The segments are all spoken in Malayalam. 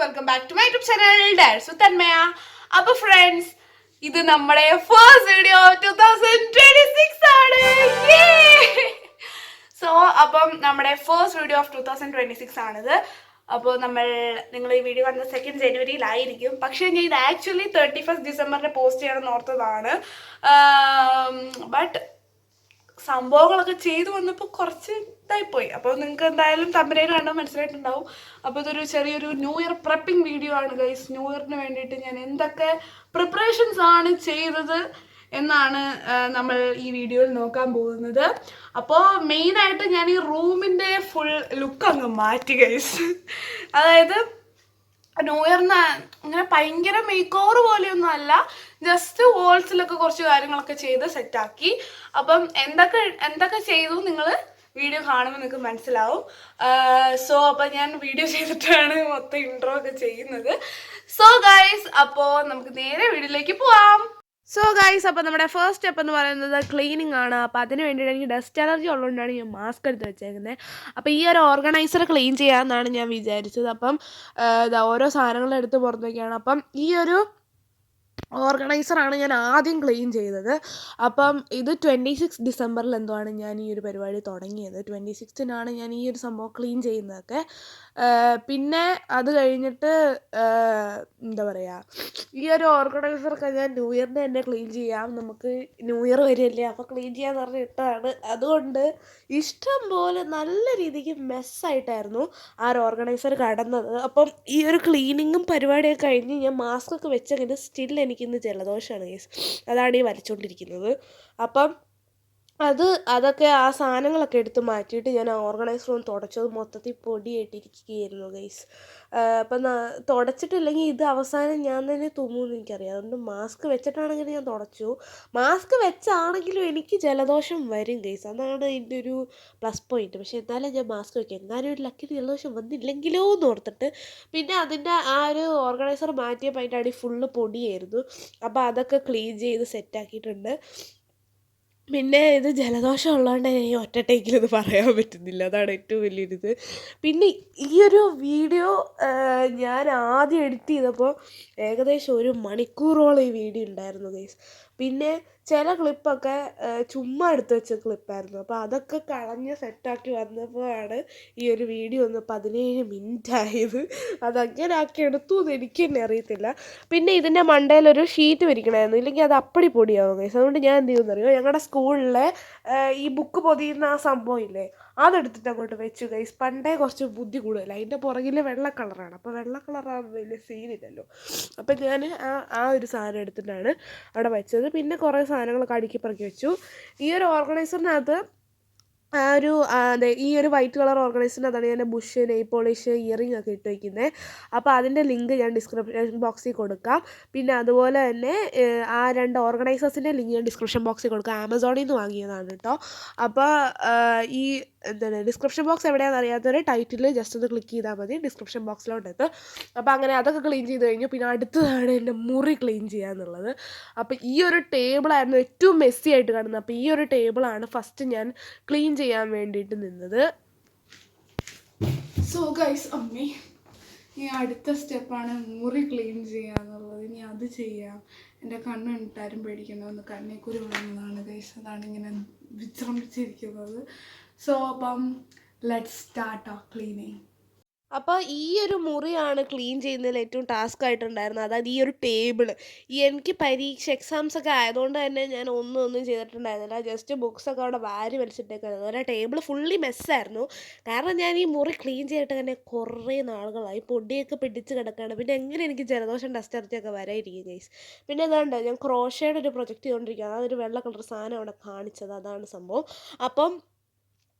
Welcome back to my YouTube channel dance with Tanmaya. അപ്പൊ ഫ്രണ്ട്സ്, ഇത് നമ്മുടെ ഫസ്റ്റ് വീഡിയോ 2026 ആണ്. സോ അപ്പം നമ്മുടെ ഫസ്റ്റ് വീഡിയോ ഓഫ് 2026 ആണിത്. അപ്പോൾ നിങ്ങൾ ഈ വീഡിയോ കണ്ട 2 ജനുവരിയിലായിരിക്കും. പക്ഷേ ഞാൻ ഇത് ആക്ച്വലി 31 ഡിസംബറിന് പോസ്റ്റ് ചെയ്യണമെന്ന് ഓർത്തതാണ്. ബട്ട് സംഭവങ്ങളൊക്കെ ചെയ്തു വന്നപ്പോൾ കുറച്ച് ഇതായിപ്പോയി. അപ്പോൾ നിങ്ങൾക്ക് എന്തായാലും തമ്പനയിൽ കണ്ടാൽ മനസ്സിലായിട്ടുണ്ടാവും. അപ്പോൾ ഇതൊരു ചെറിയൊരു ന്യൂ ഇയർ പ്രെപ്പിംഗ് വീഡിയോ ആണ് ഗൈസ്. ന്യൂ ഇയറിന് വേണ്ടിയിട്ട് ഞാൻ എന്തൊക്കെ പ്രിപ്പറേഷൻസ് ആണ് ചെയ്തത് എന്നാണ് നമ്മൾ ഈ വീഡിയോയിൽ നോക്കാൻ പോകുന്നത്. അപ്പോൾ മെയിനായിട്ട് ഞാൻ ഈ റൂമിൻ്റെ ഫുൾ ലുക്ക് അങ്ങ് മാറ്റി ഗൈസ്. അതായത് ന്യൂ ഇയറിന് അങ്ങനെ ഭയങ്കര മേക്ക് ഓവർ പോലെയൊന്നും അല്ല, ജസ്റ്റ് വോൾസിലൊക്കെ കുറച്ച് കാര്യങ്ങളൊക്കെ ചെയ്ത് സെറ്റാക്കി. അപ്പം എന്തൊക്കെ ചെയ്തു നിങ്ങൾ വീഡിയോ കാണുമ്പോൾ നിങ്ങൾക്ക് മനസ്സിലാവും. സോ അപ്പം ഞാൻ വീഡിയോ ചെയ്തിട്ടാണ് മൊത്തം ഇൻട്രോ ഒക്കെ ചെയ്യുന്നത്. സോ ഗൈസ്, അപ്പോൾ നമുക്ക് നേരെ വീഡിയോയിലേക്ക് പോവാം. സോ ഗൈസ്, അപ്പോൾ നമ്മുടെ ഫസ്റ്റ് സ്റ്റെപ്പ് എന്ന് പറയുന്നത് ക്ലീനിങ് ആണ്. അപ്പോൾ അതിന് വേണ്ടിയിട്ട് എനിക്ക് ഡസ്റ്റ് അലർജി ഉള്ളതുകൊണ്ടാണ് ഞാൻ മാസ്ക് എടുത്ത് വെച്ചേക്കുന്നത്. അപ്പോൾ ഈ ഒരു ഓർഗനൈസർ ക്ലീൻ ചെയ്യാമെന്നാണ് ഞാൻ വിചാരിച്ചത്. അപ്പം ഓരോ സാധനങ്ങളും എടുത്ത് പുറത്തേക്കാണ്. അപ്പം ഈ ഒരു ഓർഗനൈസറാണ് ഞാൻ ആദ്യം ക്ലീൻ ചെയ്തത്. അപ്പം ഇത് 26 ഡിസംബറിൽ എന്തോ ആണ് ഞാൻ ഈ ഒരു പരിപാടി തുടങ്ങിയത്. 26-നാണ് ഞാൻ ഈ ഒരു സംഭവം ക്ലീൻ ചെയ്യുന്നതൊക്കെ. പിന്നെ അത് കഴിഞ്ഞിട്ട് എന്താ പറയുക, ഈ ഒരു ഓർഗനൈസറൊക്കെ ഞാൻ ന്യൂ ഇയറിൻ്റെ തന്നെ ക്ലീൻ ചെയ്യാം, നമുക്ക് ന്യൂ ഇയർ വരില്ലേ അപ്പോൾ ക്ലീൻ ചെയ്യാമെന്ന് പറഞ്ഞ് ഇട്ടതാണ്. അതുകൊണ്ട് ഇഷ്ടം പോലെ നല്ല രീതിക്ക് മെസ്സായിട്ടായിരുന്നു ആ ഒരു ഓർഗനൈസർ കടന്നത്. അപ്പം ഈ ഒരു ക്ലീനിങ്ങും പരിപാടിയൊക്കെ കഴിഞ്ഞ് ഞാൻ മാസ്ക് ഒക്കെ വെച്ചെങ്കിൽ സ്റ്റിൽ എനിക്കിന്ന് ജലദോഷമാണ് ഗൈസ്. അതാണ് ഈ വലിച്ചുകൊണ്ടിരിക്കുന്നത്. അപ്പം അതൊക്കെ ആ സാധനങ്ങളൊക്കെ എടുത്ത് മാറ്റിയിട്ട് ഞാൻ ആ ഓർഗനൈസർ ഒന്ന് തുടച്ചത് മൊത്തത്തിൽ പൊടിയായിട്ടിരിക്കുകയായിരുന്നു ഗൈസ്. അപ്പം തുടച്ചിട്ടില്ലെങ്കിൽ ഇത് അവസാനം ഞാൻ തന്നെ തുമ്മുമെന്ന് എനിക്കറിയാം. അതുകൊണ്ട് മാസ്ക് വെച്ചിട്ടാണെങ്കിൽ ഞാൻ തുടച്ചു. മാസ്ക് വെച്ചാണെങ്കിലും എനിക്ക് ജലദോഷം വരും ഗൈസ്. അതാണ് എൻ്റെ ഒരു പ്ലസ് പോയിൻറ്റ്. പക്ഷേ എന്നാലും ഞാൻ മാസ്ക് വയ്ക്കാം, എന്നാലും ഒരു ലക്കിന് ജലദോഷം വന്നില്ലെങ്കിലോ എന്ന് ഓർത്തിട്ട്. പിന്നെ അതിൻ്റെ ആ ഒരു ഓർഗനൈസർ മാറ്റിയപ്പോൾ അതിൻ്റെ അടി ഫുള്ള് പൊടിയായിരുന്നു. അപ്പോൾ അതൊക്കെ ക്ലീൻ ചെയ്ത് സെറ്റാക്കിയിട്ടുണ്ട്. പിന്നെ ഇത് ജലദോഷം ഉള്ളതുകൊണ്ട് ഈ ഒറ്റ ടേക്കിലത് പറയാൻ പറ്റുന്നില്ല, അതാണ് ഏറ്റവും വലിയൊരിത്. പിന്നെ ഈ ഒരു വീഡിയോ ഞാൻ ആദ്യം എഡിറ്റ് ചെയ്തപ്പോൾ ഏകദേശം 1 മണിക്കൂറോളം ഈ വീഡിയോ ഉണ്ടായിരുന്നു ഗൈസ്. പിന്നെ ചില ക്ലിപ്പൊക്കെ ചുമ്മാ എടുത്ത് വെച്ച ക്ലിപ്പായിരുന്നു. അപ്പോൾ അതൊക്കെ കളഞ്ഞ് സെറ്റാക്കി വന്നപ്പോഴാണ് ഈ ഒരു വീഡിയോ ഒന്ന് 17 മിനിറ്റ് ആയത്. അതങ്ങനെ ആക്കി എടുത്തു എന്ന് എനിക്ക് തന്നെ അറിയത്തില്ല. പിന്നെ ഇതിൻ്റെ മണ്ടയിലൊരു ഷീറ്റ് വിരിക്കണമായിരുന്നു, ഇല്ലെങ്കിൽ അത് അപ്പടി പൊടിയാവും ഗൈസ്. അതുകൊണ്ട് ഞാൻ എന്ത് ചെയ്യുമെന്ന് അറിയുമോ, ഞങ്ങളുടെ സ്കൂളിലെ ഈ ബുക്ക് പൊതിയുന്ന ആ സംഭവം ഇല്ലേ, അതെടുത്തിട്ട് അങ്ങോട്ട് വെച്ചു ഗൈസ്. പണ്ടേ കുറച്ച് ബുദ്ധി കൂടുതൽ, അതിൻ്റെ പുറകിൽ വെള്ള കളറാണ്. അപ്പോൾ വെള്ള കളറാകുമ്പോൾ വലിയ സീനില്ലല്ലോ. അപ്പം ഞാൻ ആ ഒരു സാധനം എടുത്തിട്ടാണ് അവിടെ വെച്ചത്. പിന്നെ കുറേ സാധനങ്ങളൊക്കെ അടുക്കി പറക്കി വെച്ചു. ഈ ഒരു ഓർഗനൈസറിനകത്ത് ഈ ഒരു വൈറ്റ് കളർ ഓർഗനൈസറിനകത്താണ് ഞാൻ ബുഷ്, നെയിൽ പോളിഷ്, ഇയറിംഗ് ഒക്കെ ഇട്ട് വയ്ക്കുന്നത്. അപ്പോൾ അതിൻ്റെ ലിങ്ക് ഞാൻ ഡിസ്ക്രിപ്ഷൻ ബോക്സിൽ കൊടുക്കാം. പിന്നെ അതുപോലെ തന്നെ ആ 2 ഓർഗനൈസേഴ്സിൻ്റെ ലിങ്ക് ഞാൻ ഡിസ്ക്രിപ്ഷൻ ബോക്സിൽ കൊടുക്കാം. ആമസോണിൽ നിന്ന് വാങ്ങിയതാണ് കേട്ടോ. അപ്പോൾ ഈ ഡിസ്ക്രിപ്ഷൻ ബോക്സ് എവിടെയാണെന്ന് അറിയാത്തവർ ടൈറ്റിൽ ജസ്റ്റ് ഒന്ന് ക്ലിക്ക് ചെയ്താൽ മതി, ഡിസ്ക്രിപ്ഷൻ ബോക്സിലോട്ട് എത്തും. അപ്പോൾ അങ്ങനെ അതൊക്കെ ക്ലീൻ ചെയ്ത് കഴിഞ്ഞു. പിന്നെ അടുത്തതാണ് എൻ്റെ മുറി ക്ലീൻ ചെയ്യാന്നുള്ളത്. അപ്പോൾ ഈ ഒരു ടേബിളായിരുന്നു ഏറ്റവും മെസ്സി ആയിട്ട് കാണുന്നത്. അപ്പോൾ ഈ ഒരു ടേബിളാണ് ഫസ്റ്റ് ഞാൻ ക്ലീൻ ചെയ്യാൻ വേണ്ടിയിട്ട് നിന്നത്. സോ ഗൈസ്, ഇനി അടുത്ത സ്റ്റെപ്പാണ് മുറി ക്ലീൻ ചെയ്യാന്നുള്ളത്. ഇനി അത് ചെയ്യാം. എൻ്റെ കണ്ണ് കണ്ടിട്ടാരും പേടിക്കണമെന്ന്, കണ്ണിക്കുരു വീഴുന്നതാണ് ഗൈസ്. അതാണ് ഇങ്ങനെ വിശ്രമിച്ചിരിക്കുന്നത്. സോ അപ്പം ലെറ്റ്സ് സ്റ്റാർട്ട് ആ ക്ലീനിങ്. അപ്പോൾ ഈ ഒരു മുറിയാണ് ക്ലീൻ ചെയ്യുന്നതിൽ ഏറ്റവും ടാസ്ക് ആയിട്ടുണ്ടായിരുന്നത്. അതായത് ഈ ഒരു ടേബിൾ. എനിക്ക് എക്സാംസൊക്കെ ആയതുകൊണ്ട് തന്നെ ഞാൻ ഒന്നും ചെയ്തിട്ടുണ്ടായിരുന്നില്ല. ജസ്റ്റ് ബുക്സൊക്കെ അവിടെ വാരി വലിച്ചിട്ടേക്കായിരുന്നു. അതുപോലെ ടേബിൾ ഫുള്ളി മെസ്സായിരുന്നു. കാരണം ഞാൻ ഈ മുറി ക്ലീൻ ചെയ്തിട്ട് തന്നെ കുറേ നാളുകളായി, പൊടിയൊക്കെ പിടിച്ച് കിടക്കുകയാണ്. പിന്നെ എങ്ങനെ എനിക്ക് ജലദോഷം ഡസ്റ്റ് അലർജിയൊക്കെ വരാതിരിക്കും ഗൈസ്. പിന്നെ എന്താണ്ട് ഞാൻ ക്രോഷയുടെ ഒരു പ്രൊജക്റ്റ് ചെയ്തുകൊണ്ടിരിക്കുകയാണ്. അതൊരു വെള്ള കളർ സാധനം അവിടെ കാണിച്ചത്, അതാണ് സംഭവം. അപ്പം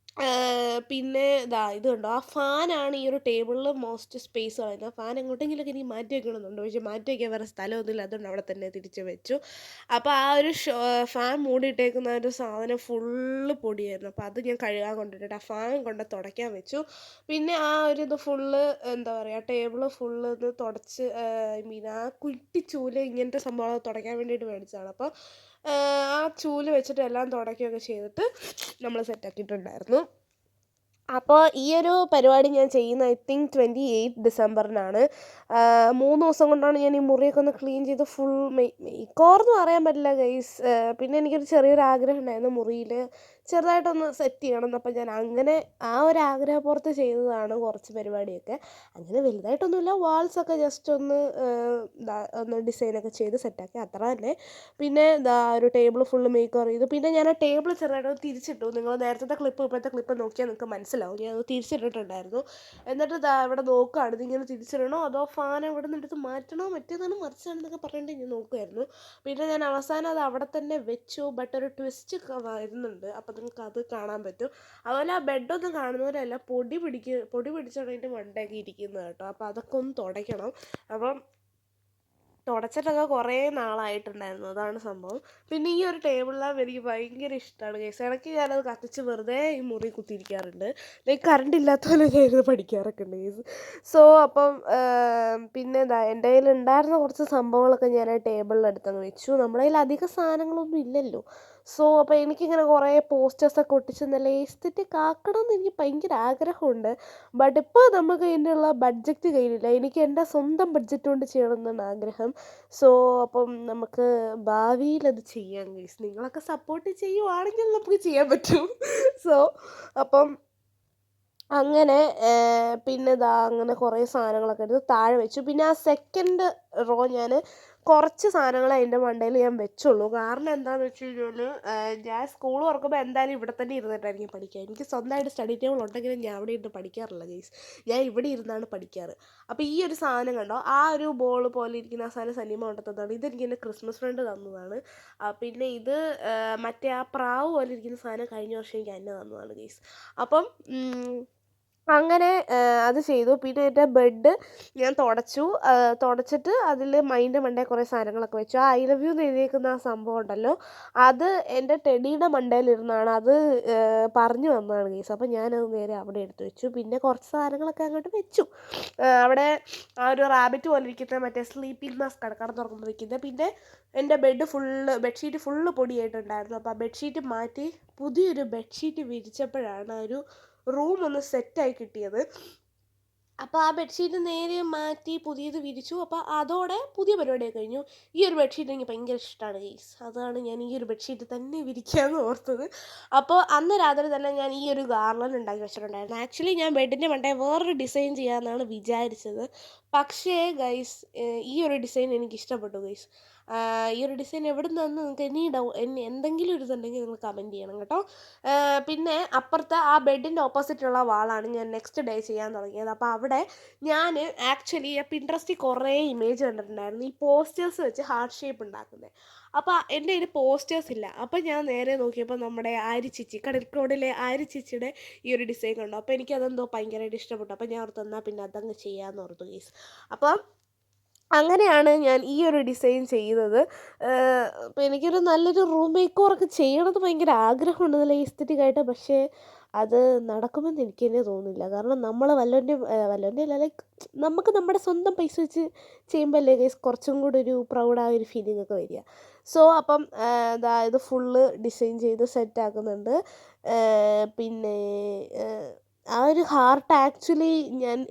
പിന്നെ ഇത് കണ്ടോ, ആ ഫാനാണ് ഈ ഒരു ടേബിളിൽ മോസ്റ്റ് സ്പേസ് കളയുന്നത്. ഫാൻ എങ്ങോട്ടെങ്കിലൊക്കെ എനിക്ക് മാറ്റി വയ്ക്കണമെന്നുണ്ട്, പക്ഷേ മാറ്റി വയ്ക്കാൻ വേറെ സ്ഥലമൊന്നുമില്ല. അതുകൊണ്ട് അവിടെ തന്നെ തിരിച്ച് വെച്ചു. അപ്പോൾ ആ ഒരു ഫാൻ മൂടിയിട്ടേക്കുന്ന ഒരു സാധനം ഫുള്ള് പൊടിയായിരുന്നു. അപ്പോൾ അത് ഞാൻ കഴുകാൻ കൊണ്ടിട്ട് ആ ഫാൻ കൊണ്ട് തുടയ്ക്കാൻ വെച്ചു. പിന്നെ ആ ഒരു ഇത് ഫുള്ള് എന്താ പറയുക, ടേബിൾ ഫുള്ള് ഇത് തുടച്ച് ആ കുട്ടിച്ചൂല് ഇങ്ങനത്തെ സംഭവങ്ങൾ തുടയ്ക്കാൻ വേണ്ടിയിട്ട് മേടിച്ചതാണ്. അപ്പോൾ ആ ചൂല് വെച്ചിട്ട് എല്ലാം തുടയ്ക്കുകയൊക്കെ ചെയ്തിട്ട് നമ്മൾ സെറ്റാക്കിയിട്ടുണ്ടായിരുന്നു. അപ്പോൾ ഈ ഒരു പരിപാടി ഞാൻ ചെയ്യുന്നത് ഐ തിങ്ക് 28 ഡിസംബറിനാണ്. 3 ദിവസം കൊണ്ടാണ് ഞാൻ ഈ മുറിയൊക്കെ ഒന്ന് ക്ലീൻ ചെയ്ത് ഫുൾ മേക്കോവെന്ന് പറയാൻ പറ്റില്ല ഗൈസ്. പിന്നെ എനിക്കൊരു ചെറിയൊരു ആഗ്രഹം ഉണ്ടായിരുന്നു മുറിയിൽ ചെറുതായിട്ടൊന്ന് സെറ്റ് ചെയ്യണം. അപ്പം ഞാൻ അങ്ങനെ ആ ഒരു ആഗ്രഹപ്പുറത്ത് ചെയ്തതാണ് കുറച്ച് പരിപാടിയൊക്കെ. അങ്ങനെ വലുതായിട്ടൊന്നുമില്ല, വാൾസൊക്കെ ജസ്റ്റ് ഒന്ന് ഡിസൈനൊക്കെ ചെയ്ത് സെറ്റാക്കി, അത്ര തന്നെ. പിന്നെ ഒരു ടേബിൾ ഫുള്ള് മേക്ക് ഓവർ ചെയ്തു. പിന്നെ ഞാൻ ആ ടേബിൾ ചെറുതായിട്ട് തിരിച്ചിട്ടു. നിങ്ങൾ നേരത്തെ ക്ലിപ്പ് ഇപ്പോഴത്തെ ക്ലിപ്പ് നോക്കിയാൽ നിങ്ങൾക്ക് മനസ്സിലാവും, ഞാൻ അത് തിരിച്ചിട്ടിട്ടുണ്ടായിരുന്നു. എന്നിട്ട് ഇവിടെ നോക്കുകയാണ്, ഇതിങ്ങനെ തിരിച്ചിടണോ അതോ ഫാൻ ഇവിടെ നിന്ന് എടുത്ത് മാറ്റണോ മറ്റേതാണ് മറിച്ചാണെന്നൊക്കെ പറഞ്ഞിട്ട് ഞാൻ നോക്കുമായിരുന്നു. പിന്നെ ഞാൻ അവസാനം അത് അവിടെ തന്നെ വെച്ചു. ബട്ട് ഒരു ട്വിസ്റ്റ് വരുന്നുണ്ട്, അപ്പം നിങ്ങൾക്ക് അത് കാണാൻ പറ്റും. അതുപോലെ ആ ബെഡൊന്നും കാണുന്നവരല്ല, പൊടി പിടിച്ചാണ് അതിൻ്റെ മണ്ടയൊക്കെ ഇരിക്കുന്നത് കേട്ടോ. അപ്പോൾ അതൊക്കെ ഒന്ന് തുടയ്ക്കണം. അപ്പം തുടച്ചിട്ടൊക്കെ കുറേ നാളായിട്ടുണ്ടായിരുന്നു, അതാണ് സംഭവം. പിന്നെ ഈ ഒരു ടേബിളിലാണ് എനിക്ക് ഭയങ്കര ഇഷ്ടമാണ് കേസ്. ഇടയ്ക്ക് ഞാനത് കത്തിച്ച് വെറുതെ ഈ മുറി കുത്തിയിരിക്കാറുണ്ട്. ലൈക്ക് കറണ്ട് ഇല്ലാത്ത പോലെ ഞാനിത് പഠിക്കാറൊക്കെ ഉണ്ട് കേസ്. സോ അപ്പം പിന്നെ എൻ്റെ കയ്യിൽ ഉണ്ടായിരുന്ന കുറച്ച് സംഭവങ്ങളൊക്കെ ഞാൻ ആ ടേബിളിൽ അടുത്തങ്ങ് വെച്ചു. നമ്മുടെ കയ്യിൽ അധികം സാധനങ്ങളൊന്നും ഇല്ലല്ലോ. സോ അപ്പോൾ എനിക്കിങ്ങനെ കുറേ പോസ്റ്റേഴ്സൊക്കെ ഒട്ടിച്ച് നല്ല എസ്തെറ്റിക് ആക്കണം എന്ന് എനിക്ക് ഭയങ്കര ആഗ്രഹമുണ്ട്. ബട്ട് ഇപ്പോൾ നമുക്ക് ഇതിനുള്ള ബഡ്ജറ്റ് കയ്യിലില്ല. എനിക്ക് എൻ്റെ സ്വന്തം ബഡ്ജറ്റ് കൊണ്ട് ചെയ്യണമെന്നാണ് ആഗ്രഹം. സോ അപ്പം നമുക്ക് ഭാവിയിൽ അത് ചെയ്യാം ഗൈസ്. നിങ്ങളൊക്കെ സപ്പോർട്ട് ചെയ്യുവാണെങ്കിൽ നമുക്ക് ചെയ്യാൻ പറ്റും. സോ അപ്പം അങ്ങനെ പിന്നെ അങ്ങനെ കുറേ സാധനങ്ങളൊക്കെ എടുത്ത് താഴെ വെച്ചു. പിന്നെ ആ സെക്കൻഡ് റോ ഞാൻ കുറച്ച് സാധനങ്ങൾ അതിൻ്റെ മണ്ടയിൽ ഞാൻ വെച്ചുള്ളൂ. കാരണം എന്താണെന്ന് വെച്ച് കഴിഞ്ഞാൽ ഞാൻ സ്കൂൾ തുറക്കുമ്പോൾ എന്തായാലും ഇവിടെ തന്നെ ഇരുന്നിട്ടായിരിക്കും പഠിക്കുക. എനിക്ക് സ്വന്തമായിട്ട് സ്റ്റഡി ടേബിൾ ഉണ്ടെങ്കിലും ഞാൻ അവിടെ ഇരുന്ന് പഠിക്കാറില്ല ഗൈസ്, ഞാൻ ഇവിടെ ഇരുന്നാണ് പഠിക്കാറ്. അപ്പോൾ ഈ ഒരു സാധനം കണ്ടോ, ആ ഒരു ബോൾ പോലെ ഇരിക്കുന്ന ആ സാധനം സനിമ കൊണ്ടുത്തന്നതാണ്. ഇതെനിക്ക് എൻ്റെ ക്രിസ്മസ് ഫ്രണ്ട് തന്നതാണ്. പിന്നെ ഇത് മറ്റേ ആ പ്രാവ് പോലെ ഇരിക്കുന്ന സാധനം കഴിഞ്ഞ വർഷം എനിക്ക് എന്നെ തന്നതാണ് ഗൈസ്. അപ്പം അങ്ങനെ അത് ചെയ്തു. പിന്നെ എൻ്റെ ബെഡ് ഞാൻ തുടച്ചിട്ട് അതിൽ മൈൻ്റെ മണ്ടയിൽ കുറേ സാധനങ്ങളൊക്കെ വെച്ചു. ആ ഐ ലവ് യു എന്ന് എഴുതിയേക്കുന്ന ആ സംഭവം ഉണ്ടല്ലോ, അത് എൻ്റെ ടെഡിയുടെ മണ്ടയിലിരുന്നാണ്, അത് പറഞ്ഞു വന്നതാണ് കേസ്. അപ്പോൾ ഞാനത് നേരെ അവിടെ എടുത്ത് വെച്ചു. പിന്നെ കുറച്ച് സാധനങ്ങളൊക്കെ അങ്ങോട്ട് വെച്ചു. അവിടെ ആ ഒരു റാബിറ്റ് പോലെ ഇരിക്കുന്ന മറ്റേ സ്ലീപ്പിംഗ് മാസ്ക് കട തുറക്കുമ്പോൾ വയ്ക്കുന്നത്. പിന്നെ എൻ്റെ ബെഡ്ഷീറ്റ് ഫുള്ള് പൊടിയായിട്ടുണ്ടായിരുന്നു. അപ്പോൾ ആ ബെഡ്ഷീറ്റ് മാറ്റി പുതിയൊരു ബെഡ്ഷീറ്റ് വിരിച്ചപ്പോഴാണ് ഒരു റൂം ഒന്ന് സെറ്റായി കിട്ടിയത്. അപ്പോൾ ആ ബെഡ്ഷീറ്റ് നേരെ മാറ്റി പുതിയത് വിരിച്ചു. അപ്പോൾ അതോടെ പുതിയ പരിപാടിയൊക്കെ കഴിഞ്ഞു. ഈ ഒരു ബെഡ്ഷീറ്റ് എനിക്ക് ഭയങ്കര ഇഷ്ടമാണ് ഗൈസ്, അതാണ് ഞാൻ ഈ ഒരു ബെഡ്ഷീറ്റ് തന്നെ വിരിക്കാമെന്ന് ഓർത്തത്. അപ്പോൾ അന്ന് രാത്രി തന്നെ ഞാൻ ഈ ഒരു ഗാർലൻഡ് ഉണ്ടാക്കി വെച്ചിട്ടുണ്ടായിരുന്നു. ആക്ച്വലി ഞാൻ ബെഡിൻ്റെ മണ്ടേ വേറൊരു ഡിസൈൻ ചെയ്യാമെന്നാണ് വിചാരിച്ചത്. പക്ഷേ ഗൈസ് ഈ ഒരു ഡിസൈൻ എനിക്ക് ഇഷ്ടപ്പെട്ടു ഗൈസ്. ഈ ഒരു ഡിസൈൻ എവിടെ നിന്നാന്ന് നിങ്ങൾക്ക് എന്തെങ്കിലും ഒരു ഇതുണ്ടെങ്കിൽ നിങ്ങൾ കമൻറ്റ് ചെയ്യണം കേട്ടോ. പിന്നെ അപ്പുറത്തെ ആ ബെഡിൻ്റെ ഓപ്പോസിറ്റുള്ള വാളാണ് ഞാൻ നെക്സ്റ്റ് ഡേ ചെയ്യാൻ തുടങ്ങിയത്. അപ്പോൾ അവിടെ ഞാൻ ആക്ച്വലി പിൻട്രസ്റ്റിൽ കുറേ ഇമേജ് കണ്ടിട്ടുണ്ടായിരുന്നു ഈ പോസ്റ്റേഴ്സ് വെച്ച് ഹാർട്ട് ഷേപ്പ് ഉണ്ടാക്കുന്നത്. അപ്പോൾ എൻ്റെ കയ്യിൽ പോസ്റ്റേഴ്സ് ഇല്ല. അപ്പോൾ ഞാൻ നേരെ നോക്കിയപ്പോൾ നമ്മുടെ ആര്യച്ചിച്ചി കടൽക്കോടിലെ ആര്യച്ചിച്ചിയുടെ ഈ ഒരു ഡിസൈൻ കണ്ടു. അപ്പോൾ എനിക്കതെന്തോ ഭയങ്കരമായിട്ട് ഇഷ്ടപ്പെട്ടു. അപ്പോൾ ഞാൻ ഓർത്ത് എന്നാൽ പിന്നെ അതങ്ങ് ചെയ്യാമെന്ന് ഓർത്തു ഗൈസ്. അപ്പം അങ്ങനെയാണ് ഞാൻ ഈ ഒരു ഡിസൈൻ ചെയ്തത്. അപ്പോൾ എനിക്കൊരു നല്ലൊരു റൂം മേക്കോവറൊക്കെ ചെയ്യണമെന്ന് ഭയങ്കര ആഗ്രഹമുണ്ട്, നല്ല എസ്തെറ്റിക്കായിട്ട്. പക്ഷേ അത് നടക്കുമെന്ന് എനിക്ക് തന്നെ തോന്നുന്നില്ല. കാരണം നമ്മൾ വല്ലവൻ്റെ അല്ല, ലൈക്ക് നമുക്ക് നമ്മുടെ സ്വന്തം പൈസ വെച്ച് ചെയ്യുമ്പോൾ അല്ലേ ഗൈസ് കുറച്ചും കൂടി ഒരു പ്രൗഡായ ഒരു ഫീലിംഗ് ഒക്കെ വരിക. സോ അപ്പം ഇത് ഫുള്ള് ഡിസൈൻ ചെയ്ത് സെറ്റാക്കുന്നുണ്ട്. പിന്നെ ആ ഒരു ഹാർട്ട് ആക്ച്വലി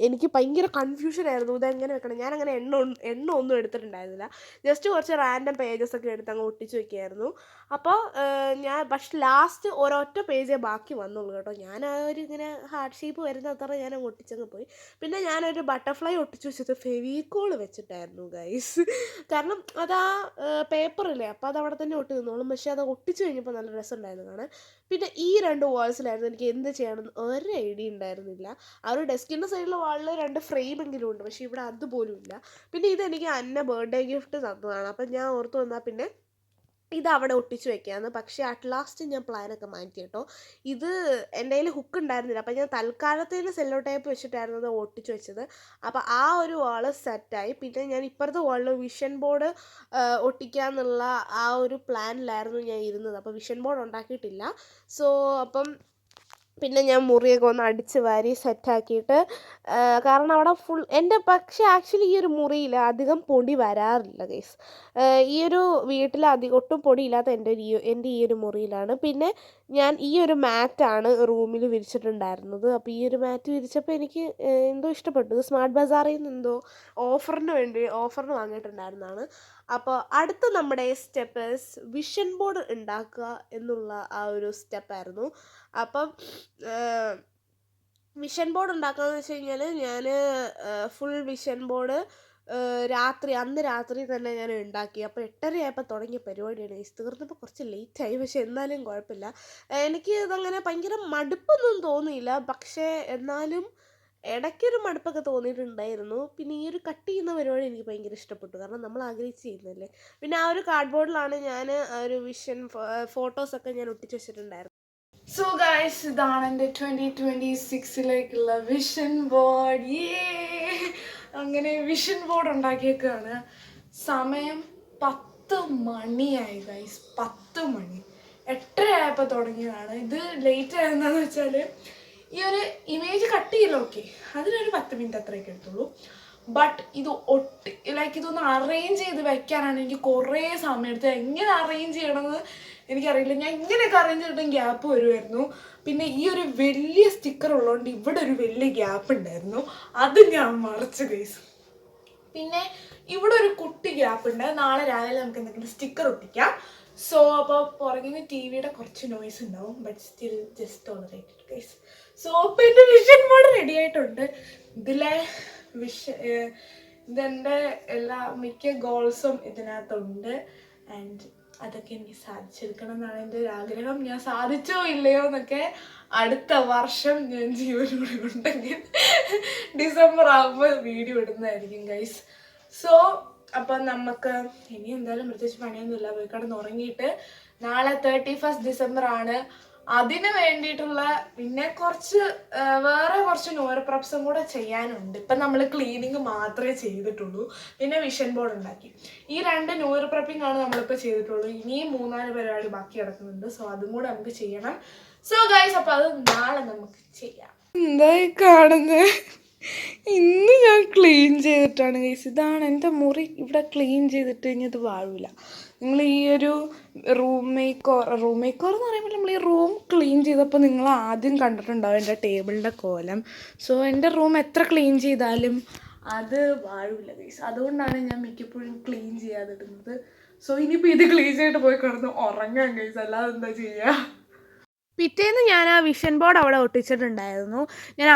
എനിക്ക് ഭയങ്കര കൺഫ്യൂഷനായിരുന്നു, ഇതെങ്ങനെ വെക്കണം. ഞാനങ്ങനെ എണ്ണ ഒന്നും എടുത്തിട്ടുണ്ടായിരുന്നില്ല. ജസ്റ്റ് കുറച്ച് റാൻഡം പേജസൊക്കെ എടുത്ത് അങ്ങ് ഒട്ടിച്ച് വെക്കുകയായിരുന്നു. അപ്പോൾ പക്ഷെ ലാസ്റ്റ് ഒരൊറ്റ പേജേ ബാക്കി വന്നുള്ളൂ കേട്ടോ. ഞാൻ ആ ഒരു ഇങ്ങനെ ഹാർട്ട് ഷേപ്പ് വരുന്ന അത്ര ഞാൻ അങ്ങ് ഒട്ടിച്ചങ്ങ് പോയി. പിന്നെ ഞാനൊരു ബട്ടർഫ്ലൈ ഒട്ടിച്ച് വെച്ചത് ഫെവിക്കോൾ വെച്ചിട്ടായിരുന്നു ഗൈസ്. കാരണം അത് ആ പേപ്പറില്ലേ, അപ്പോൾ അത് അവിടെ തന്നെ ഒട്ടി നിന്നോളും. പക്ഷേ അത് ഒട്ടിച്ച് കഴിഞ്ഞപ്പോൾ നല്ല രസമുണ്ടായിരുന്നു കാണാൻ. പിന്നെ ഈ 2 വാൾസിലായിരുന്നു എനിക്ക് എന്ത് ചെയ്യണമെന്ന് ഒരു ഐഡിയ ഉണ്ടായിരുന്നില്ല. ആ ഒരു ഡെസ്കിൻ്റെ സൈഡിലെ വാളിൽ 2 ഫ്രെയിമെങ്കിലും ഉണ്ട്, പക്ഷേ ഇവിടെ അതുപോലും ഇല്ല. പിന്നെ ഇതെനിക്ക് അന്ന ബർത്ത്ഡേ ഗിഫ്റ്റ് തന്നതാണ്. അപ്പം ഞാൻ ഓർത്ത് വന്നാൽ പിന്നെ ഇതവിടെ ഒട്ടിച്ച് വെക്കാമെന്ന്. പക്ഷേ അറ്റ് ലാസ്റ്റ് ഞാൻ പ്ലാനൊക്കെ മാറ്റി കേട്ടോ. ഇത് എൻ്റെ കയ്യിൽ ഹുക്ക് ഉണ്ടായിരുന്നില്ല. അപ്പോൾ ഞാൻ തൽക്കാലത്തേന് സെല്ലോ ടേപ്പ് വെച്ചിട്ടായിരുന്നു അത് ഒട്ടിച്ച് വെച്ചത്. അപ്പോൾ ആ ഒരു വാള് സെറ്റായി. പിന്നെ ഞാൻ ഇപ്പുറത്തെ വാളിൽ വിഷൻ ബോർഡ് ഒട്ടിക്കാമെന്നുള്ള ആ ഒരു പ്ലാനിലായിരുന്നു ഞാൻ ഇരുന്നത്. അപ്പോൾ വിഷൻ ബോർഡ് ഉണ്ടാക്കിയിട്ടില്ല. സോ അപ്പം പിന്നെ ഞാൻ മുറിയൊക്കെ ഒന്ന് അടിച്ച് വാരി സെറ്റാക്കിയിട്ട് കാരണം അവിടെ ഫുൾ എൻ്റെ പക്ഷേ ആക്ച്വലി ഈ ഒരു മുറിയിൽ അധികം പൊടി വരാറില്ല ഗൈസ്. ഈ ഒരു വീട്ടിൽ ഒട്ടും പൊടിയില്ലാത്ത എൻ്റെ ഈ ഒരു മുറിയിലാണ്. പിന്നെ ഞാൻ ഈ ഒരു മാറ്റാണ് റൂമിൽ വിരിച്ചിട്ടുണ്ടായിരുന്നത്. അപ്പോൾ ഈ ഒരു മാറ്റ് വിരിച്ചപ്പോൾ എനിക്ക് എന്തോ ഇഷ്ടപ്പെട്ടു. സ്മാർട്ട് ബസാറിൽ നിന്ന് എന്തോ ഓഫറിന് വാങ്ങിയിട്ടുണ്ടായിരുന്നതാണ്. അപ്പോൾ അടുത്ത നമ്മുടെ സ്റ്റെപ്പ് വിഷൻ ബോർഡ് ഉണ്ടാക്കുക എന്നുള്ള ആ ഒരു സ്റ്റെപ്പായിരുന്നു. അപ്പം വിഷൻ ബോർഡ് ഉണ്ടാക്കുകയെന്ന് വെച്ച് കഴിഞ്ഞാൽ ഞാൻ ഫുൾ വിഷൻ ബോർഡ് അന്ന് രാത്രി തന്നെ ഞാൻ ഉണ്ടാക്കി. അപ്പോൾ 8:30 തുടങ്ങിയ പരിപാടിയാണ്. തീർന്നപ്പോൾ കുറച്ച് ലേറ്റായി, പക്ഷെ എന്നാലും കുഴപ്പമില്ല. എനിക്ക് ഇതങ്ങനെ ഭയങ്കര മടുപ്പൊന്നും തോന്നിയില്ല, പക്ഷേ എന്നാലും ഇടയ്ക്കൊരു മടുപ്പൊക്കെ തോന്നിയിട്ടുണ്ടായിരുന്നു. പിന്നെ ഈ ഒരു കട്ട് ചെയ്യുന്ന പരിപാടി എനിക്ക് ഭയങ്കര ഇഷ്ടപ്പെട്ടു, കാരണം നമ്മൾ ആഗ്രഹിച്ച് ചെയ്യുന്നതല്ലേ. പിന്നെ ആ ഒരു കാർഡ്ബോർഡിലാണ് ഞാൻ ആ ഒരു വിഷൻ ഫോട്ടോസൊക്കെ ഞാൻ ഒട്ടിച്ച് വെച്ചിട്ടുണ്ടായിരുന്നു. സോ ഗൈസ്, ഇതാണ് എൻ്റെ 2026 വിഷൻ ബോർഡ്. അങ്ങനെ വിഷൻ ബോർഡ് ഉണ്ടാക്കിയേക്കാണ്. സമയം 10 മണിയായി ഗൈസ്, 10 മണി. 8:30 തുടങ്ങിയതാണ്. ഇത് ലേറ്റ് ആയെന്താണെന്ന് വെച്ചാൽ ഈ ഒരു ഇമേജ് കട്ട് ചെയ്യില്ല, ഓക്കെ, അതിനൊരു 10 മിനിറ്റ് അത്രയൊക്കെ എടുത്തുള്ളൂ. ബട്ട് ഇത് ഇതൊന്ന് അറേഞ്ച് ചെയ്ത് വെക്കാനാണ് എനിക്ക് കുറേ സമയം എടുത്തത്. എങ്ങനെ അറേഞ്ച് ചെയ്യണമെന്ന് എനിക്കറിയില്ല. ഞാൻ ഇങ്ങനെയൊക്കെ അറേഞ്ച് ചെയ്തിട്ടും ഗ്യാപ്പ് വരുമായിരുന്നു. പിന്നെ ഈ ഒരു വലിയ സ്റ്റിക്കർ ഉള്ളതുകൊണ്ട് ഇവിടെ ഒരു വലിയ ഗ്യാപ്പ് ഉണ്ടായിരുന്നു, അത് ഞാൻ മറച്ചു ഗൈസ്. പിന്നെ ഇവിടെ ഒരു കുട്ടി ഗ്യാപ്പ് ഉണ്ട്. നാളെ രാവിലെ നമുക്ക് എന്തെങ്കിലും സ്റ്റിക്കർ ഒട്ടിക്കാം. സോ അപ്പോൾ പുറകിന് TV-യുടെ കുറച്ച് നോയ്സ് ഉണ്ടാവും, but still just tolerated guys. So അപ്പോൾ എൻ്റെ വിഷൻ ബോർഡ് റെഡി ആയിട്ടുണ്ട്. ഇതിലെ ഇതെൻ്റെ മിക്ക ഗോൾസും ഇതിനകത്തുണ്ട്. ആൻഡ് അതൊക്കെ എനിക്ക് സാധിച്ചെടുക്കണം എന്നാണ് എൻ്റെ ഒരു ആഗ്രഹം. ഞാൻ സാധിച്ചോ ഇല്ലയോ എന്നൊക്കെ അടുത്ത വർഷം ഞാൻ ജീവനോടെ ഉണ്ടെങ്കിൽ ഡിസംബർ ആകുമ്പോൾ വീഡിയോ ഇടുന്നതായിരിക്കും ഗൈസ്. സോ അപ്പം നമുക്ക് ഇനി എന്തായാലും പ്രത്യേകിച്ച് പണിയൊന്നുമില്ല, പോയി കിടന്ന് ഉറങ്ങിയിട്ട് നാളെ 31 ഡിസംബർ ആണ്. അതിന് വേണ്ടിയിട്ടുള്ള പിന്നെ വേറെ കുറച്ച് ന്യൂയർ പ്രപ്സും കൂടെ ചെയ്യാനുണ്ട്. ഇപ്പം നമ്മൾ ക്ലീനിങ് മാത്രമേ ചെയ്തിട്ടുള്ളൂ, പിന്നെ വിഷൻ ബോർഡ് ഉണ്ടാക്കി. ഈ 2 ന്യൂയർ പ്രപ്പിംഗ് ആണ് നമ്മളിപ്പോൾ ചെയ്തിട്ടുള്ളൂ. ഇനിയും 3-4 പരിപാടി ബാക്കി കിടക്കുന്നുണ്ട്. സോ അതും കൂടെ നമുക്ക് ചെയ്യണം. സോ ഗൈസ്, അപ്പോൾ അത് നാളെ നമുക്ക് ചെയ്യാം. എന്തായി കാണുന്നത്, ഇന്ന് ഞാൻ ക്ലീൻ ചെയ്തിട്ടാണ് ഗൈസ്. ഇതാണ് എൻ്റെ മുറി. ഇവിടെ ക്ലീൻ ചെയ്തിട്ട് കഴിഞ്ഞത് വാഴില്ല. നിങ്ങൾ ഈ ഒരു റൂം മേക്കോർ എന്ന് പറയുമ്പോൾ നമ്മൾ ഈ റൂം ക്ലീൻ ചെയ്തപ്പോൾ നിങ്ങൾ ആദ്യം കണ്ടിട്ടുണ്ടാവും എൻ്റെ ടേബിളിൻ്റെ കോലം. സോ എൻ്റെ റൂം എത്ര ക്ലീൻ ചെയ്താലും അത് വാഴില്ല ഗൈസ്. അതുകൊണ്ടാണ് ഞാൻ മിക്കപ്പോഴും ക്ലീൻ ചെയ്യാതിടുന്നത്. സോ ഇനിയിപ്പോൾ ഇത് ക്ലീൻ ചെയ്തിട്ട് പോയി കിടന്ന് ഉറങ്ങാം ഗൈസ്, അല്ലാതെ എന്താ ചെയ്യുക. പിറ്റേന്ന് ഞാൻ ആ വിഷൻ ബോർഡ് അവിടെ ഒട്ടിച്ചിട്ടുണ്ടായിരുന്നു. ഞാൻ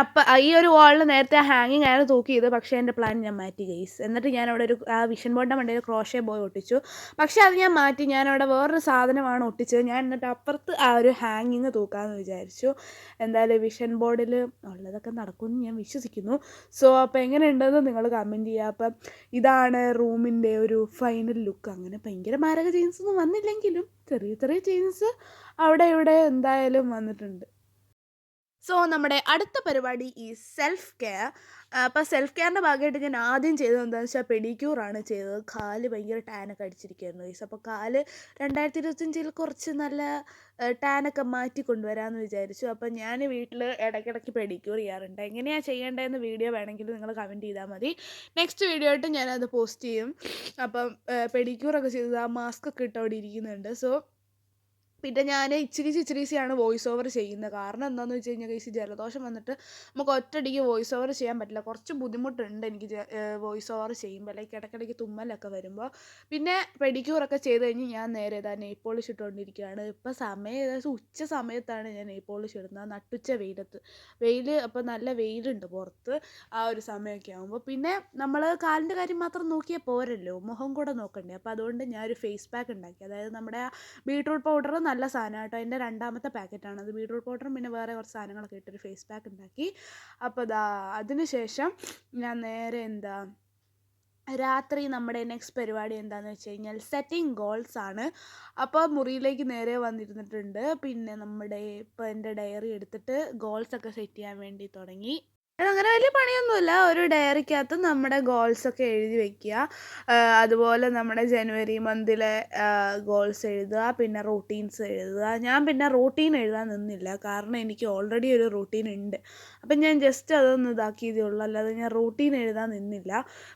ഈ ഒരു വാളിൽ നേരത്തെ ഹാങ്ങിങ് ആയിരുന്നു തൂക്കിയത്, പക്ഷേ എൻ്റെ പ്ലാൻ ഞാൻ മാറ്റി ഗൈസ്. എന്നിട്ട് ഞാൻ അവിടെ ആ വിഷൻ ബോർഡിൻ്റെ മണ്ടയിൽ ക്രോഷേ ബോയ് ഒട്ടിച്ചു. പക്ഷേ അത് ഞാൻ മാറ്റി, ഞാനവിടെ വേറൊരു സാധനമാണ് ഒട്ടിച്ചത്. ഞാൻ എന്നിട്ട് അപ്പുറത്ത് ആ ഒരു ഹാങ്ങിങ് തൂക്കാമെന്ന് വിചാരിച്ചു. എന്തായാലും വിഷൻ ബോർഡിൽ ഉള്ളതൊക്കെ നടക്കുമെന്ന് ഞാൻ വിശ്വസിക്കുന്നു. സോ അപ്പോൾ എങ്ങനെയുണ്ടെന്ന് നിങ്ങൾ കമൻറ്റ് ചെയ്യുക. അപ്പം ഇതാണ് റൂമിൻ്റെ ഒരു ഫൈനൽ ലുക്ക്. അങ്ങനെ ഭയങ്കര മാരക ചേഞ്ചസ് ഒന്നും വന്നില്ലെങ്കിലും ചെറിയ ചെറിയ ചേഞ്ചസ് അവിടെ ഇവിടെ എന്തായാലും വന്നിട്ടുണ്ട്. സോ നമ്മുടെ അടുത്ത പരിപാടി ഈ സെൽഫ് കെയർ. അപ്പോൾ സെൽഫ് കെയറിൻ്റെ ഭാഗമായിട്ട് ഞാൻ ആദ്യം ചെയ്തത് എന്താണെന്ന് വെച്ചാൽ പെഡിക്യൂറാണ് ചെയ്തത്. കാല് ഭയങ്കര ടാനൊക്കെ അടിച്ചിരിക്കുകയായിരുന്നു ഗൈസ്. അപ്പോൾ കാല് 2025 കുറച്ച് നല്ല ടാനൊക്കെ മാറ്റി കൊണ്ടുവരാമെന്ന് വിചാരിച്ചു. അപ്പോൾ ഞാൻ വീട്ടിൽ ഇടയ്ക്കിടയ്ക്ക് പെഡിക്യൂർ ചെയ്യാറുണ്ട്. എങ്ങനെയാണ് ചെയ്യേണ്ടതെന്ന് വീഡിയോ വേണമെങ്കിൽ നിങ്ങൾ കമൻറ്റ് ചെയ്താൽ മതി. നെക്സ്റ്റ് വീഡിയോ ആയിട്ട് ഞാനത് പോസ്റ്റ് ചെയ്യും. അപ്പം പെഡിക്യൂറൊക്കെ ചെയ്തത് ആ മാസ്ക് ഒക്കെ ഇട്ട് അവിടെ ഇരിക്കുന്നുണ്ട്. സോ പിന്നെ ഞാൻ ഇച്ചിരിയാണ് വോയിസ് ഓവർ ചെയ്യുന്നത്. കാരണം എന്താണെന്ന് വെച്ച് കഴിഞ്ഞാൽ ഗൈസ്, ജലദോഷം വന്നിട്ട് നമുക്ക് ഒറ്റയടിക്ക് വോയിസ് ഓവർ ചെയ്യാൻ പറ്റില്ല. കുറച്ച് ബുദ്ധിമുട്ടുണ്ട് എനിക്ക് വോയിസ് ഓവർ ചെയ്യുമ്പോൾ, ലൈക്ക് ഇടയ്ക്കിടയ്ക്ക് തുമ്മലൊക്കെ വരുമ്പോൾ. പിന്നെ പെഡിക്യൂറൊക്കെ ചെയ്ത് കഴിഞ്ഞ് ഞാൻ നേരെ നെയിൽ പോളിഷ് ഇട്ടുകൊണ്ടിരിക്കുകയാണ്. ഇപ്പോൾ സമയം ഏകദേശം ഉച്ച സമയത്താണ് ഞാൻ നെയിൽ പോളിഷ് ഇടുന്നത്, നട്ടുച്ച വെയിൽ. അപ്പോൾ നല്ല വെയിലുണ്ട് പുറത്ത് ആ ഒരു സമയമൊക്കെ ആകുമ്പോൾ. പിന്നെ നമ്മൾ കാലിൻ്റെ കാര്യം മാത്രം നോക്കിയാൽ പോരല്ലോ, മുഖം കൂടെ നോക്കണ്ടേ. അപ്പോൾ അതുകൊണ്ട് ഞാനൊരു ഫേസ് പാക്ക് ഉണ്ടാക്കി. അതായത് നമ്മുടെ ബീട്രൂട്ട് പൗഡർ നല്ല സാധനം കേട്ടോ, എൻ്റെ 2ാമത്തെ പാക്കറ്റാണ് അത്. ബീട്രൂട്ട് പൗഡറും പിന്നെ വേറെ കുറച്ച് സാധനങ്ങളൊക്കെ ഇട്ടൊരു ഫേസ് പാക്ക് ഉണ്ടാക്കി. അപ്പോൾ അതിന് ശേഷം ഞാൻ നേരെ രാത്രി നമ്മുടെ നെക്സ്റ്റ് പരിപാടി എന്താണെന്ന് വെച്ച് കഴിഞ്ഞാൽ സെറ്റിംഗ് ഗോൾസ് ആണ്. അപ്പോൾ മുറിയിലേക്ക് നേരെ വന്നിരുന്നിട്ടുണ്ട്. പിന്നെ ഇപ്പോൾ എൻ്റെ ഡയറി എടുത്തിട്ട് ഗോൾസൊക്കെ സെറ്റ് ചെയ്യാൻ വേണ്ടി തുടങ്ങി. അങ്ങനെ വലിയ പണിയൊന്നുമില്ല. ഒരു ഡയറിക്കകത്ത് നമ്മുടെ ഗോൾസൊക്കെ എഴുതി വെക്കുക. അതുപോലെ നമ്മുടെ ജനുവരി മന്തിലെ ഗോൾസ് എഴുതുക, പിന്നെ റൂട്ടീൻസ് എഴുതുക. ഞാൻ പിന്നെ റൂട്ടീൻ എഴുതാൻ നിന്നില്ല, കാരണം എനിക്ക് ഓൾറെഡി ഒരു റൂട്ടീൻ ഉണ്ട്. അപ്പം ഞാൻ ജസ്റ്റ് അതൊന്ന് ഇതാക്കിയതേ ഉള്ളൂ, അല്ലാതെ ഞാൻ റൂട്ടീൻ എഴുതാൻ നിന്നില്ല.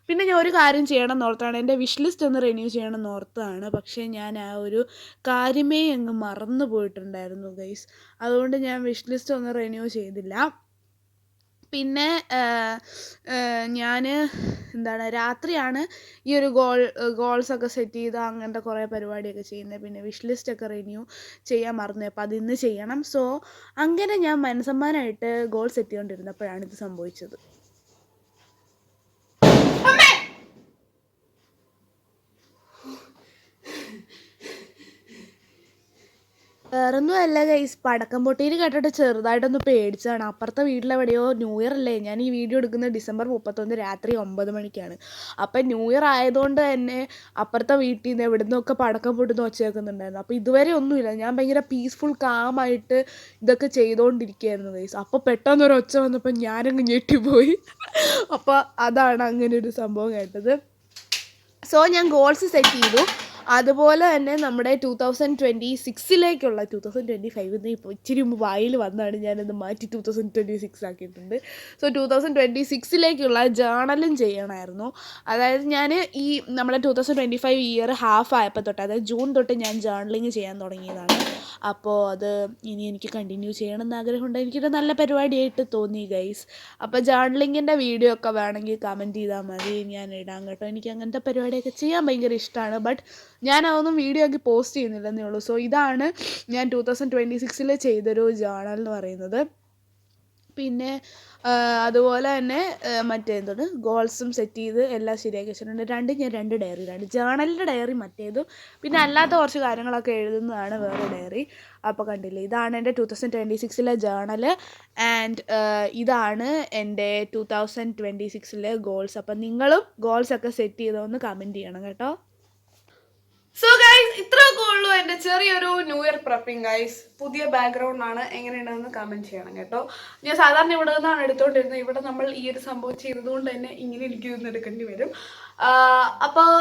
പിന്നെ ഞാൻ ഒരു കാര്യം ചെയ്യണം എന്നോർത്താണ്, എൻ്റെ വിഷ് ലിസ്റ്റ് ഒന്ന് റിന്യൂ ചെയ്യണം എന്നോർത്താണ്. പക്ഷേ ഞാൻ ആ ഒരു കാര്യമേ അങ്ങ് മറന്നു പോയിട്ടുണ്ടായിരുന്നു ഗൈസ്. അതുകൊണ്ട് ഞാൻ വിഷ് ലിസ്റ്റ് ഒന്ന് റിന്യൂ ചെയ്തില്ല. പിന്നെ ഞാൻ രാത്രിയാണ് ഈ ഒരു ഗോൾസൊക്കെ സെറ്റ് ചെയ്ത് അങ്ങനത്തെ കുറേ പരിപാടിയൊക്കെ ചെയ്യുന്നത്. പിന്നെ വിഷ് ലിസ്റ്റൊക്കെ റിന്യൂ ചെയ്യാൻ മറന്നു, അപ്പോൾ അതിന്ന് ചെയ്യണം. സോ അങ്ങനെ ഞാൻ മനസ്സമ്മാനമായിട്ട് ഗോൾ സെറ്റ് ചെയ്തുകൊണ്ടിരുന്നപ്പോഴാണ് ഇത് സംഭവിച്ചത്. വേറൊന്നുമല്ല ഗൈസ്, പടക്കം പൊട്ടീര് കേട്ടിട്ട് ചെറുതായിട്ടൊന്ന് പേടിച്ചതാണ്. അപ്പുറത്തെ വീട്ടിലെവിടെയോ ന്യൂ ഇയർ അല്ലേ, ഞാൻ ഈ വീഡിയോ എടുക്കുന്നത് December 31 രാത്രി 9 മണിക്കാണ്. അപ്പം ന്യൂ ഇയർ ആയതുകൊണ്ട് തന്നെ അപ്പുറത്തെ വീട്ടിൽ നിന്ന് എവിടെ നിന്നൊക്കെ പടക്കം പൊട്ടുന്ന ഒച്ച കേൾക്കുന്നുണ്ടായിരുന്നു. അപ്പോൾ ഇതുവരെ ഒന്നുമില്ല, ഞാൻ ഭയങ്കര പീസ്ഫുൾ കാമായിട്ട് ഇതൊക്കെ ചെയ്തുകൊണ്ടിരിക്കുകയായിരുന്നു ഗൈസ്. അപ്പോൾ പെട്ടെന്നൊരു ഒച്ച വന്നപ്പോൾ ഞാനങ്ങ് ഞെട്ടിപ്പോയി. അപ്പോൾ അതാണ് അങ്ങനെ ഒരു സംഭവം കേട്ടത്. സോ ഞാൻ ഗോൾസ് സെറ്റ് ചെയ്തു. അതുപോലെ തന്നെ നമ്മുടെ 2026 2025 ഇപ്പോൾ ഇച്ചിരി മുമ്പ് വായിൽ വന്നാണ്, ഞാനത് മാറ്റി 2026 ആക്കിയിട്ടുണ്ട്. സോ 2026 ജേണലും ചെയ്യണമായിരുന്നു. അതായത് ഞാൻ ഈ നമ്മുടെ 2025 ഇയർ ഹാഫ് ആയപ്പോൾ തൊട്ട്, അതായത് ജൂൺ തൊട്ട് ഞാൻ ജേണലിങ് ചെയ്യാൻ തുടങ്ങിയതാണ്. അപ്പോൾ അത് ഇനി എനിക്ക് കണ്ടിന്യൂ ചെയ്യണമെന്ന് ആഗ്രഹമുണ്ട്. എനിക്കൊരു നല്ല പരിപാടിയായിട്ട് തോന്നി ഗൈസ്. അപ്പോൾ ജേണലിങ്ങിൻ്റെ വീഡിയോ ഒക്കെ വേണമെങ്കിൽ കമൻറ്റ് ചെയ്താൽ മതി, ഞാൻ ഇടാം കേട്ടോ. എനിക്ക് അങ്ങനത്തെ പരിപാടിയൊക്കെ ചെയ്യാൻ ഭയങ്കര ഇഷ്ടമാണ്. ബട്ട് ഞാൻ അതൊന്നും വീഡിയോ ആക്കി പോസ്റ്റ് ചെയ്യുന്നില്ലെന്നേ ഉള്ളൂ. സോ ഇതാണ് ഞാൻ 2026 ചെയ്തൊരു ജേണൽ എന്ന് പറയുന്നത്. പിന്നെ അതുപോലെ തന്നെ ഗോൾസും സെറ്റ് ചെയ്ത് എല്ലാം ശരിയാക്കി വെച്ചിട്ടുണ്ട്. ഞാൻ രണ്ട് ഡയറിയിലാണ്, ജേണലിൻ്റെ ഡയറി മറ്റേതും, പിന്നെ അല്ലാത്ത കുറച്ച് കാര്യങ്ങളൊക്കെ എഴുതുന്നതാണ് വേറെ ഡയറി. അപ്പോൾ കണ്ടില്ലേ, ഇതാണ് എൻ്റെ 2026 ജേണൽ. ആൻഡ് ഇതാണ് എൻ്റെ 2026 ഗോൾസ്. അപ്പം നിങ്ങളും ഗോൾസൊക്കെ സെറ്റ് ചെയ്തോന്ന് കമൻറ്റ് ചെയ്യണം കേട്ടോ. സോ ഗൈസ്, ഇത്രയൊക്കെ ഉള്ളൂ എൻ്റെ ചെറിയൊരു ന്യൂ ഇയർ പ്രപ്പിംഗ് ഗൈസ്. പുതിയ ബാക്ക്ഗ്രൗണ്ട് ആണ്, എങ്ങനെയുണ്ടെന്ന് കമൻറ്റ് ചെയ്യണം കേട്ടോ. ഞാൻ സാധാരണ ഇവിടെ നിന്നാണ് എടുത്തുകൊണ്ടിരുന്നത്. ഇവിടെ നമ്മൾ ഈ ഒരു സംഭവം ചെയ്തതുകൊണ്ട് തന്നെ ഇങ്ങനെ എനിക്ക് ഇതൊന്നും എടുക്കേണ്ടി വരും. അപ്പോൾ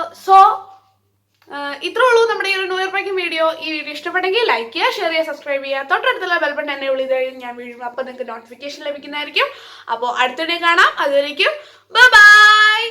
ഇത്രേ ഉള്ളൂ നമ്മുടെ ഈ ഒരു ന്യൂ ഇയർ പ്രപ്പിംഗ് വീഡിയോ. ഈ വീഡിയോ ഇഷ്ടപ്പെട്ടെങ്കിൽ ലൈക്ക് ചെയ്യുക, ഷെയർ ചെയ്യുക, സബ്സ്ക്രൈബ് ചെയ്യുക. തൊട്ടടുത്തുള്ള ബെൽ ബട്ടൺ എന്നെ വിളിച്ച് കഴിഞ്ഞ് ഞാൻ വീഡിയോ അപ്പോൾ നിങ്ങൾക്ക് നോട്ടിഫിക്കേഷൻ ലഭിക്കുന്നതായിരിക്കും. അപ്പോൾ അടുത്തിടെ കാണാം. അതുവരേക്കും ബൈ ബൈ.